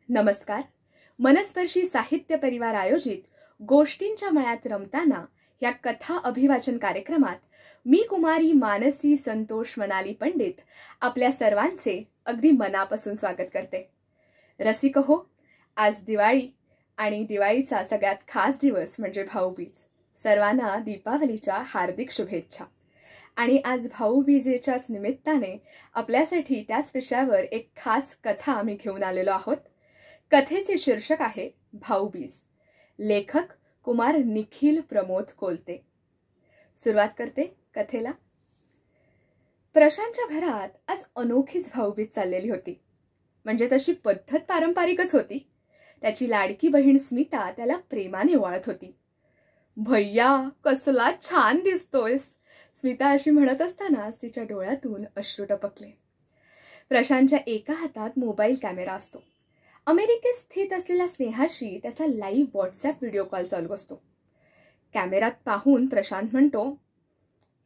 नमस्कार. मनस्पर्शी साहित्य परिवार आयोजित गोष्टींच्या मळ्यात रमताना या कथा अभिवाचन कार्यक्रमात मी कुमारी मानसी संतोष मनाली पंडित आपल्या सर्वांचे अगदी मनापासून स्वागत करते. रसिक हो, आज दिवाळी आणि दिवाळीचा सगळ्यात खास दिवस म्हणजे भाऊबीज. सर्वांना दीपावलीच्या हार्दिक शुभेच्छा. आणि आज भाऊबीजेच्याच निमित्ताने आपल्यासाठी त्याच विषयावर एक खास कथा आम्ही घेऊन आलेलो आहोत. कथेचे शीर्षक आहे भाऊबीज. लेखक कुमार निखिल प्रमोद कोलते. सुरुवात करते कथेला. प्रशांतच्या घरात आज अनोखीच भाऊबीज चाललेली होती. म्हणजे तशी पद्धत पारंपरिकच होती. त्याची लाडकी बहीण स्मिता त्याला प्रेमाने ओवाळत होती. भैया, कसला छान दिसतोयस, स्मिता अशी म्हणत असतानाच तिच्या डोळ्यातून अश्रू टपकले. प्रशांतच्या एका हातात मोबाईल कॅमेरा असतो. अमेरिकेत स्थित असलेल्या स्नेहाशी त्याचा लाईव्ह व्हॉट्सअप व्हिडिओ कॉल चालू असतो. कॅमेऱ्यात पाहून प्रशांत म्हणतो,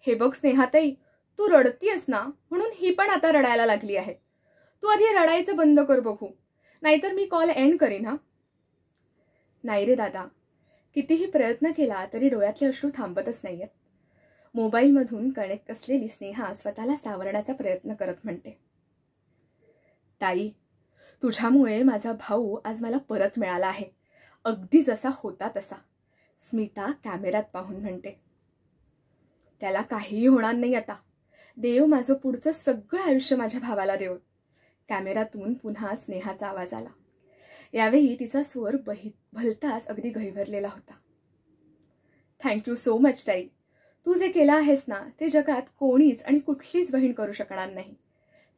हे बघ स्नेहाताई, तू रडतीयस ना, म्हणून ही पण आता रडायला लागली आहे. तू आधी रडायचं बंद कर बघू, नाहीतर मी कॉल एंड करीन. हा नाही रे दादा, कितीही प्रयत्न केला तरी डोळ्यातले अश्रू थांबतच नाहीयेत. मोबाईलमधून कनेक्ट असलेली स्नेहा स्वतःला सावरण्याचा प्रयत्न करत म्हणते, ताई, तुझ्यामुळे माझा भाऊ आज मला परत मिळाला आहे, अगदी जसा होता तसा. स्मिता कॅमेऱ्यात पाहून म्हणते, त्याला काहीही होणार नाही आता. देव माझं पुढचं सगळं आयुष्य माझ्या भावाला देव. कॅमेऱ्यातून पुन्हा स्नेहाचा आवाज आला. यावेळी तिचा स्वर भलताच अगदी गहिवरलेला होता. थँक्यू सो मच ताई. तू जे केलं आहेस ना, ते जगात कोणीच आणि कुठलीच बहीण करू शकणार नाही.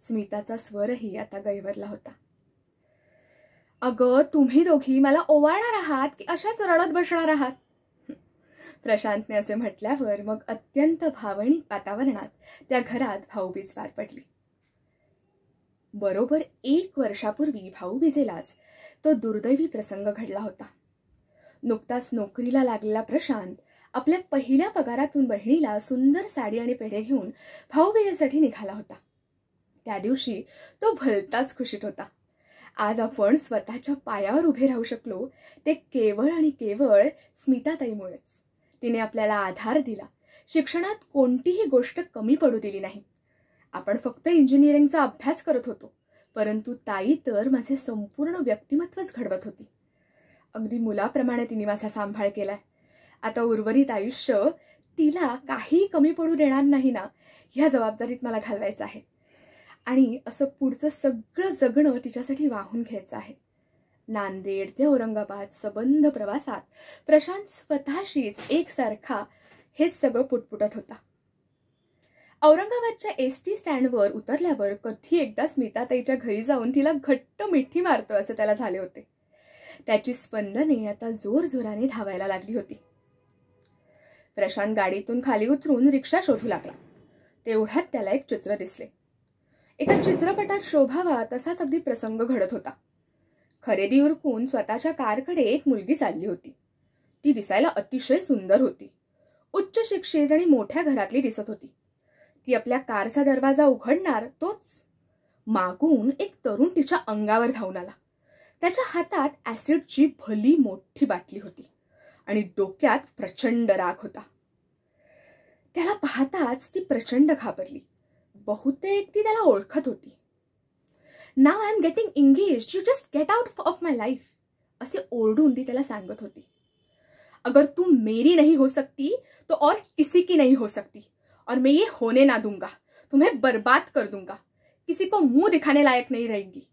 स्मिताचा स्वरही आता गहिवरला होता. अगं, तुम्ही दोघी मला ओवाळणार आहात की अशाच रडत बसणार आहात? प्रशांतने असे म्हटल्यावर मग अत्यंत भावनिक वातावरणात त्या घरात भाऊबीज पार पडली. बरोबर 1 वर्षापूर्वी भाऊबीजेलाच तो दुर्दैवी प्रसंग घडला होता. नुकताच नोकरीला लागलेला प्रशांत आपल्या पहिल्या पगारातून बहिणीला सुंदर साडी आणि पेढे घेऊन भाऊबीजेसाठी निघाला होता. त्या दिवशी तो भलताच खुशीत होता. आज आपण स्वतःच्या पायावर उभे राहू शकलो ते केवळ आणि केवळ स्मिताताईमुळेच. तिने आपल्याला आधार दिला. शिक्षणात कोणतीही गोष्ट कमी पडू दिली नाही. आपण फक्त इंजिनिअरिंगचा अभ्यास करत होतो, परंतु ताई तर माझे संपूर्ण व्यक्तिमत्वच घडवत होती. अगदी मुलाप्रमाणे तिने माझा सांभाळ केलाय. आता उर्वरित आयुष्य तिला काही कमी पडू देणार नाही ना, ह्या जबाबदारीत मला घालवायचं आहे. आणि असं पुढचं सगळं जगणं तिच्यासाठी वाहून घ्यायचं आहे. नांदेड ते औरंगाबाद सबंध प्रवासात प्रशांत स्वतःशीच एकसारखा हेच सगळं पुटपुटत होता. औरंगाबादच्या एसटी स्टँडवर उतरल्यावर कधी एकदा स्मिताताईच्या घरी जाऊन तिला घट्ट मिठी मारतो असं त्याला झाले होते. त्याची स्पंदने आता जोरजोराने धावायला लागली होती. प्रशांत गाडीतून खाली उतरून रिक्षा शोधू लागला. तेवढ्यात त्याला एक चित्र दिसले. एका चित्रपटात शोभावा तसाच अगदी प्रसंग घडत होता. खरेदी उरकून स्वतःच्या कारकडे एक मुलगी चालली होती. ती दिसायला अतिशय सुंदर होती. उच्च शिक्षित आणि मोठ्या घरातली दिसत होती. ती आपल्या कारचा दरवाजा उघडणार तोच मागून एक तरुण तिच्या अंगावर धावून आला. त्याच्या हातात ऍसिडची भली मोठी बाटली होती आणि डोक्यात प्रचंड राग होता. त्याला पाहताच ती प्रचंड घाबरली. बहुतेक ती त्याला ओळखत होती. नाव I am getting engaged, you just get out of my life, असे ओरडून ती त्याला सांगत होती. अगर तुम मेरी नहीं हो सकती तो और किसी की नहीं हो सकती, और मैं ये होने ना दूंगा. तुम्हें बर्बाद कर दूंगा. किसी को मुंह दिखाने लायक नहीं रहेगी,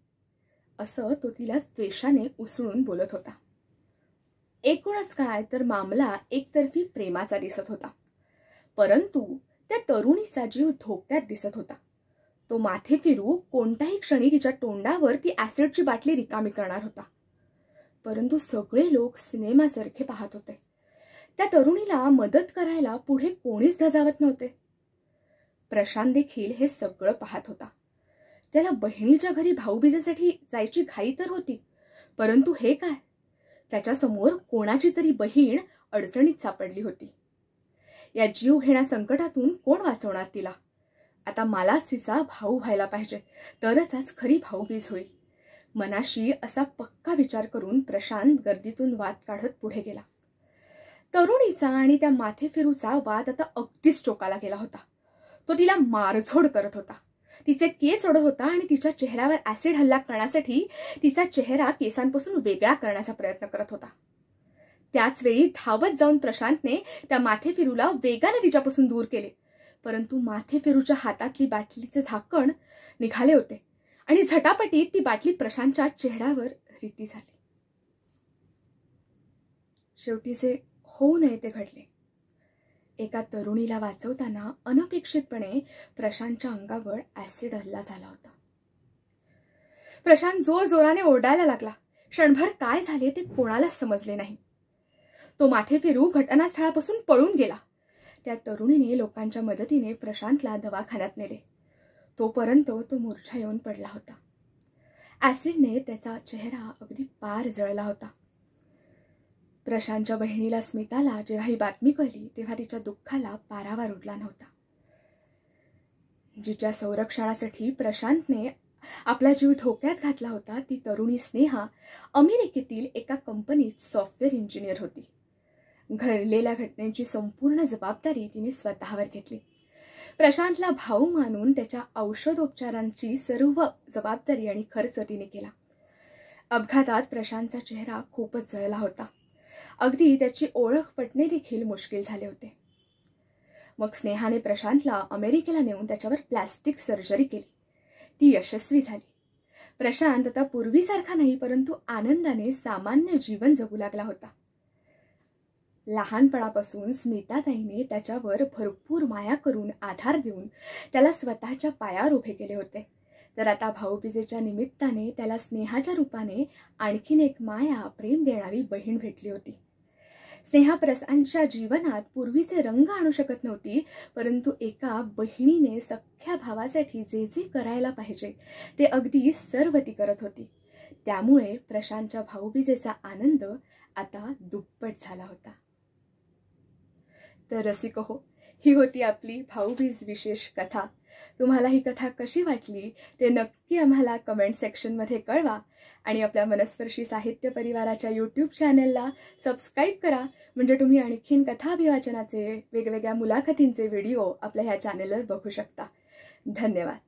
असं तो तिला द्वेषाने उसळून बोलत होता. एकूणच काय तर मामला एकतर्फी प्रेमाचा दिसत होता, परंतु त्या तरुणीचा जीव धोक्यात दिसत होता. तो माथे फिरू कोणत्याही क्षणी तिच्या तोंडावर ती ऍसिडची बाटली रिकामी करणार होता. परंतु सगळे लोक सिनेमासारखे पाहत होते. त्या तरुणीला मदत करायला पुढे कोणीच धजावत नव्हते. प्रशांत देखील हे सगळं पाहत होता. त्याला बहिणीच्या घरी भाऊबीजेसाठी जायची घाई तर होती, परंतु हे काय, त्याच्या समोर कोणाची तरी बहीण अडचणीत सापडली होती. या जीवघेण्या संकटातून कोण वाचवणार तिला? आता मलाच तिचा भाऊ व्हायला पाहिजे, तरच आज खरी भाऊबीज होईल. मनाशी असा पक्का विचार करून प्रशांत गर्दीतून वाद काढत पुढे गेला. तरुणीचा आणि त्या माथेफिरूचा वाद आता अगदीच टोकाला गेला होता. तो तिला मारझोड करत होता, तिचे केस ओढत होता आणि तिच्या चेहऱ्यावर ऍसिड हल्ला करण्यासाठी तिचा चेहरा केसांपासून वेगळा करण्याचा प्रयत्न करत होता. त्याच वेळी धावत जाऊन प्रशांतने त्या माथेफिरूला वेगाने तिच्यापासून दूर केले, परंतु माथेफिरूच्या हातातली बाटलीचे झाकण निघाले होते आणि झटापटीत ती बाटली प्रशांतच्या चेहऱ्यावर रिती झाली. शेवटी जे होऊ नये ते घडले. एका तरुणीला वाचवताना अनपेक्षितपणे प्रशांतच्या अंगावर ऍसिड हल्ला झाला होता. प्रशांत जोरजोराने ओरडायला लागला. क्षणभर काय झाले ते कोणालाच समजले नाही. तो माथेफिरू घटनास्थळापासून पळून गेला. त्या तरुणीने लोकांच्या मदतीने प्रशांतला दवाखान्यात नेले. तोपर्यंत तो मूर्छा येऊन पडला होता. ऍसिडने त्याचा चेहरा अगदी पार जळला होता. प्रशांतच्या बहिणीला स्मिताला जेव्हा ही बातमी कळली तेव्हा तिच्या दुःखाला पारावार उरला नव्हता. जिच्या संरक्षणासाठी प्रशांतने आपला जीव धोक्यात घातला होता ती तरुणी स्नेहा अमेरिकेतील एका कंपनीत सॉफ्टवेअर इंजिनियर होती. घडलेल्या घटनेची संपूर्ण जबाबदारी तिने स्वतःवर घेतली. प्रशांतला भाऊ मानून त्याच्या औषधोपचारांची सर्व जबाबदारी आणि खर्च तिने केला. अपघातात प्रशांतचा चेहरा खूपच जळला होता. अगदी त्याची ओळख पटणे देखील मुश्किल झाले होते. मग स्नेहाने प्रशांतला अमेरिकेला नेऊन त्याच्यावर प्लास्टिक सर्जरी केली. ती यशस्वी झाली. प्रशांत आता पूर्वीसारखा नाही, परंतु आनंदाने सामान्य जीवन जगू लागला होता. लहानपणापासून स्मिताताईने त्याच्यावर भरपूर माया करून आधार देऊन त्याला स्वतःच्या पायावर उभे केले होते. तर आता भाऊबीजेच्या निमित्ताने त्याला स्नेहाच्या रूपाने आणखीन एक माया प्रेम देणारी बहीण भेटली होती. स्नेहा प्रशांतच्या जीवनात पूर्वीचे रंग आणू शकत नव्हती, परंतु एका बहिणीने सख्ख्या भावासाठी जे जे करायला पाहिजे ते अगदी सर्व ती करत होती. त्यामुळे प्रशांतच्या भाऊबीजेचा आनंद आता दुप्पट झाला होता. तर रसिको हो, ही होती आपली भाऊबीज विशेष कथा. तुम्हाला ही कथा कशी वाटली ते नक्की आम्हाला कमेंट सेक्शनमध्ये कळवा आणि आपल्या मनस्पर्शी साहित्य परिवाराच्या यूट्यूब चॅनलला सबस्क्राईब करा, म्हणजे तुम्ही आणखीन कथाभिवाचनाचे वेगवेगळ्या मुलाखतींचे व्हिडिओ आपल्या ह्या चॅनलवर बघू शकता. धन्यवाद.